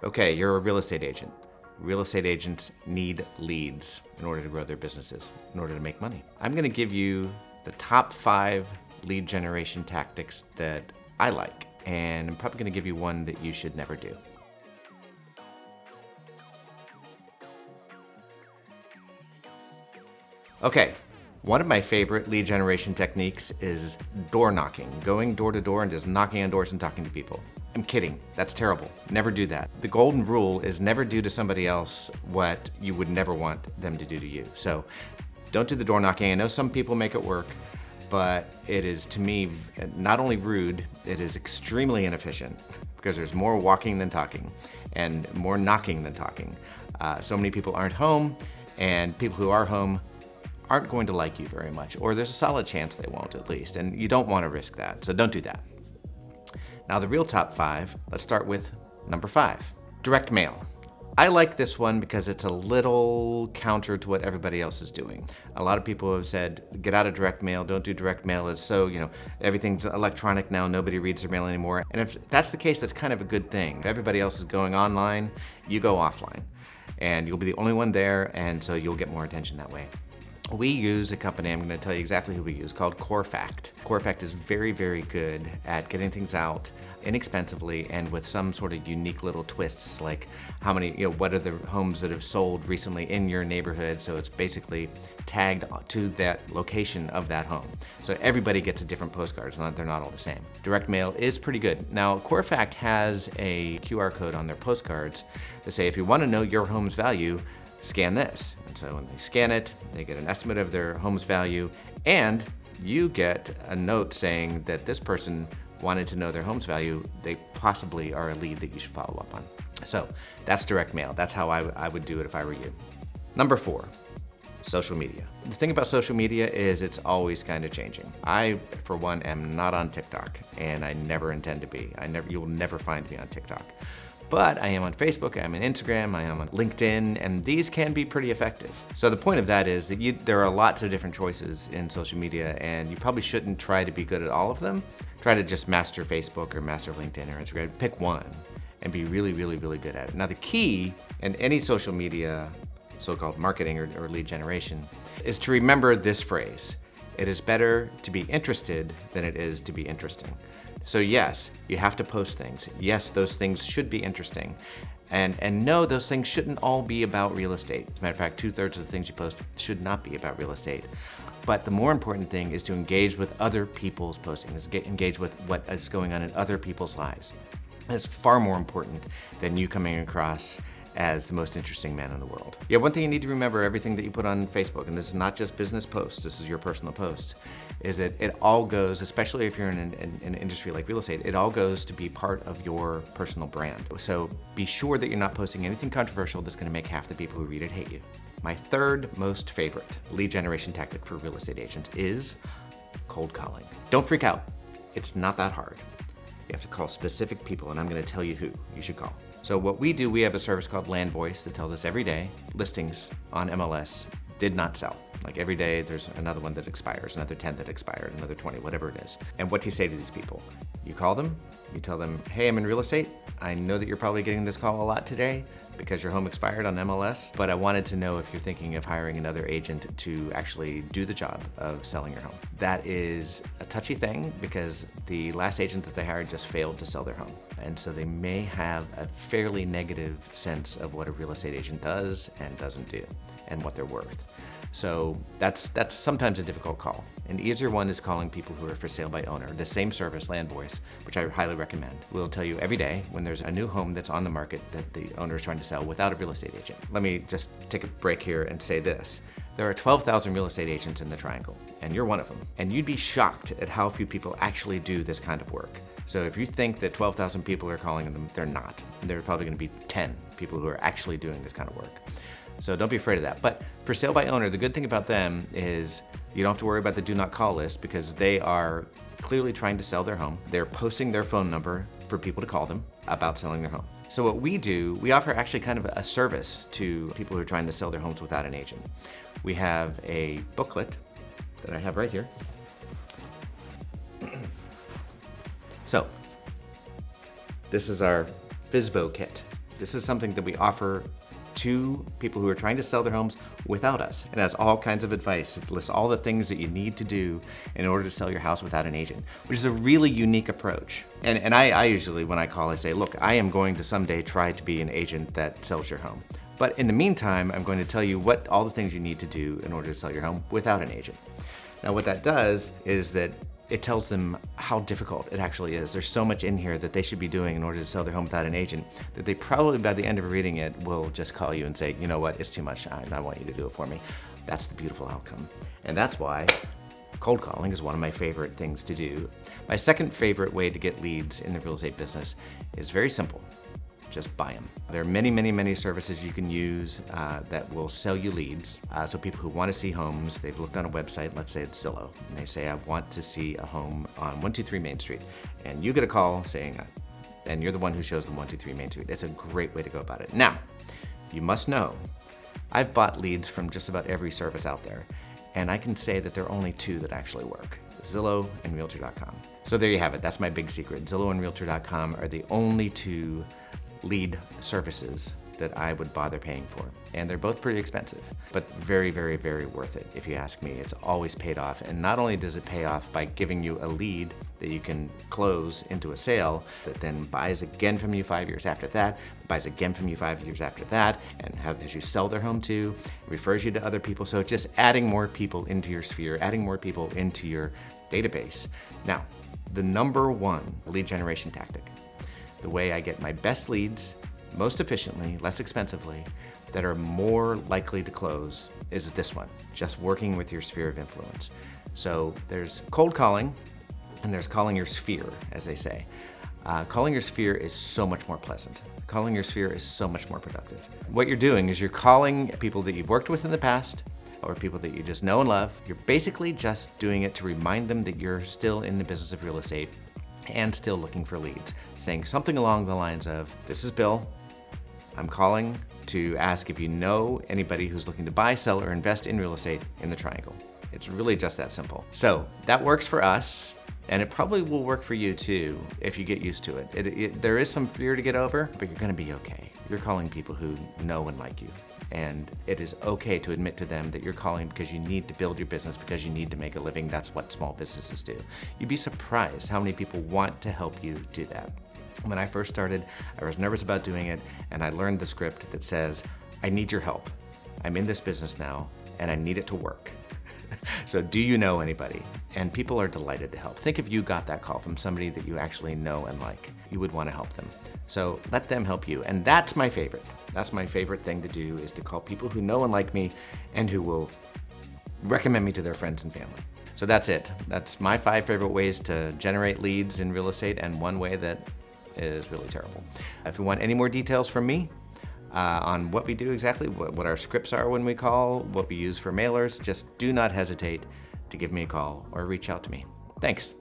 Okay, you're a real estate agent. Real estate agents need leads in order to grow their businesses, in order to make money. I'm gonna give you the top 5 lead generation tactics that I like, and I'm probably gonna give you one that you should never do. Okay, one of my favorite lead generation techniques is door knocking, going door to door and just knocking on doors and talking to people. I'm kidding, that's terrible. Never do that. The golden rule is never do to somebody else what you would never want them to do to you. So don't do the door knocking. I know some people make it work, but it is, to me, not only rude, it is extremely inefficient because there's more walking than talking and more knocking than talking. So many people aren't home, and people who are home aren't going to like you very much, or there's a solid chance they won't at least, and you don't want to risk that, so don't do that. Now the real top 5, let's start with number 5, direct mail. I like this one because it's a little counter to what everybody else is doing. A lot of people have said, get out of direct mail, don't do direct mail, it's so, everything's electronic now, nobody reads their mail anymore. And if that's the case, that's kind of a good thing. If everybody else is going online, you go offline, and you'll be the only one there, and so you'll get more attention that way. We use a company, I'm going to tell you exactly who we use, called CoreFact. CoreFact is very, very good at getting things out inexpensively and with some sort of unique little twists, like how many, what are the homes that have sold recently in your neighborhood. So it's basically tagged to that location of that home. So everybody gets a different postcard, they're not all the same. Direct mail is pretty good. Now, CoreFact has a QR code on their postcards that say, if you want to know your home's value, scan this. And so when they scan it, they get an estimate of their home's value, and you get a note saying that this person wanted to know their home's value. They possibly are a lead that you should follow up on. So that's direct mail. That's how I would do it if I were you. Number 4, social media. The thing about social media is it's always kind of changing. I, for one, am not on TikTok, and I never intend to be. You will never find me on TikTok. But I am on Facebook, I'm on Instagram, I am on LinkedIn, and these can be pretty effective. So the point of that is that there are lots of different choices in social media, and you probably shouldn't try to be good at all of them. Try to just master Facebook or master LinkedIn or Instagram. Pick one and be really, really, really good at it. Now the key in any social media, so-called marketing or lead generation, is to remember this phrase. It is better to be interested than it is to be interesting. So yes, you have to post things. Yes, those things should be interesting. And no, those things shouldn't all be about real estate. As a matter of fact, 2/3 of the things you post should not be about real estate. But the more important thing is to engage with other people's postings, engage with what is going on in other people's lives. It's far more important than you coming across as the most interesting man in the world. Yeah, one thing you need to remember, everything that you put on Facebook, and this is not just business posts, this is your personal posts, is that it all goes, especially if you're in an industry like real estate, it all goes to be part of your personal brand. So be sure that you're not posting anything controversial that's gonna make half the people who read it hate you. My 3rd most favorite lead generation tactic for real estate agents is cold calling. Don't freak out, it's not that hard. You have to call specific people, and I'm gonna tell you who you should call. So what we do, we have a service called Land Voice that tells us every day listings on MLS did not sell. Like every day there's another one that expires, another 10 that expired, another 20, whatever it is. And what do you say to these people? You call them, you tell them, hey, I'm in real estate. I know that you're probably getting this call a lot today because your home expired on MLS, but I wanted to know if you're thinking of hiring another agent to actually do the job of selling your home. That is a touchy thing because the last agent that they hired just failed to sell their home. And so they may have a fairly negative sense of what a real estate agent does and doesn't do and what they're worth. So that's sometimes a difficult call. An easier one is calling people who are for sale by owner. The same service, Land Voice, which I highly recommend, will tell you every day when there's a new home that's on the market that the owner is trying to sell without a real estate agent. Let me just take a break here and say this. There are 12,000 real estate agents in the Triangle, and you're one of them. And you'd be shocked at how few people actually do this kind of work. So if you think that 12,000 people are calling them, they're not. There are probably gonna be 10 people who are actually doing this kind of work. So don't be afraid of that. But for sale by owner, the good thing about them is you don't have to worry about the do not call list because they are clearly trying to sell their home. They're posting their phone number for people to call them about selling their home. So what we do, we offer actually kind of a service to people who are trying to sell their homes without an agent. We have a booklet that I have right here. So this is our FSBO kit. This is something that we offer to people who are trying to sell their homes without us. It has all kinds of advice. It lists all the things that you need to do in order to sell your house without an agent, which is a really unique approach. And I usually, when I call, I say, look, I am going to someday try to be an agent that sells your home. But in the meantime, I'm going to tell you what all the things you need to do in order to sell your home without an agent. Now, what that does is that it tells them how difficult it actually is. There's so much in here that they should be doing in order to sell their home without an agent that they probably, by the end of reading it, will just call you and say, you know what, it's too much. I want you to do it for me. That's the beautiful outcome. And that's why cold calling is one of my favorite things to do. My second favorite way to get leads in the real estate business is very simple. Just buy them. There are many, many, many services you can use that will sell you leads. So people who want to see homes, they've looked on a website, let's say it's Zillow, and they say, I want to see a home on 123 Main Street. And you get a call saying, and you're the one who shows them 123 Main Street. It's a great way to go about it. Now, you must know, I've bought leads from just about every service out there, and I can say that there are only two that actually work. Zillow and Realtor.com. So there you have it. That's my big secret. Zillow and Realtor.com are the only two lead services that I would bother paying for. And they're both pretty expensive, but very, very, very worth it. If you ask me, it's always paid off. And not only does it pay off by giving you a lead that you can close into a sale that then buys again from you 5 years after that, buys again from you 5 years after that, and as you sell their home to, refers you to other people. So just adding more people into your sphere, adding more people into your database. Now, the number one lead generation tactic, the way I get my best leads, most efficiently, less expensively, that are more likely to close is this one, just working with your sphere of influence. So there's cold calling, and there's calling your sphere, as they say. Calling your sphere is so much more pleasant. Calling your sphere is so much more productive. What you're doing is you're calling people that you've worked with in the past, or people that you just know and love. You're basically just doing it to remind them that you're still in the business of real estate and still looking for leads, saying something along the lines of, this is Bill, I'm calling to ask if you know anybody who's looking to buy, sell, or invest in real estate in the Triangle. It's really just that simple. So that works for us, and it probably will work for you too if you get used to it. There is some fear to get over, but you're gonna be okay. You're calling people who know and like you. And it is okay to admit to them that you're calling because you need to build your business, because you need to make a living. That's what small businesses do. You'd be surprised how many people want to help you do that. When I first started, I was nervous about doing it, and I learned the script that says, I need your help. I'm in this business now, and I need it to work. So do you know anybody? And people are delighted to help. Think if you got that call from somebody that you actually know and like, you would want to help them. So let them help you. And that's my favorite. That's my favorite thing to do, is to call people who know and like me and who will recommend me to their friends and family. So that's it. That's my 5 favorite ways to generate leads in real estate, and one way that is really terrible. If you want any more details from me, on what we do exactly, what our scripts are when we call, what we use for mailers, just do not hesitate to give me a call or reach out to me. Thanks.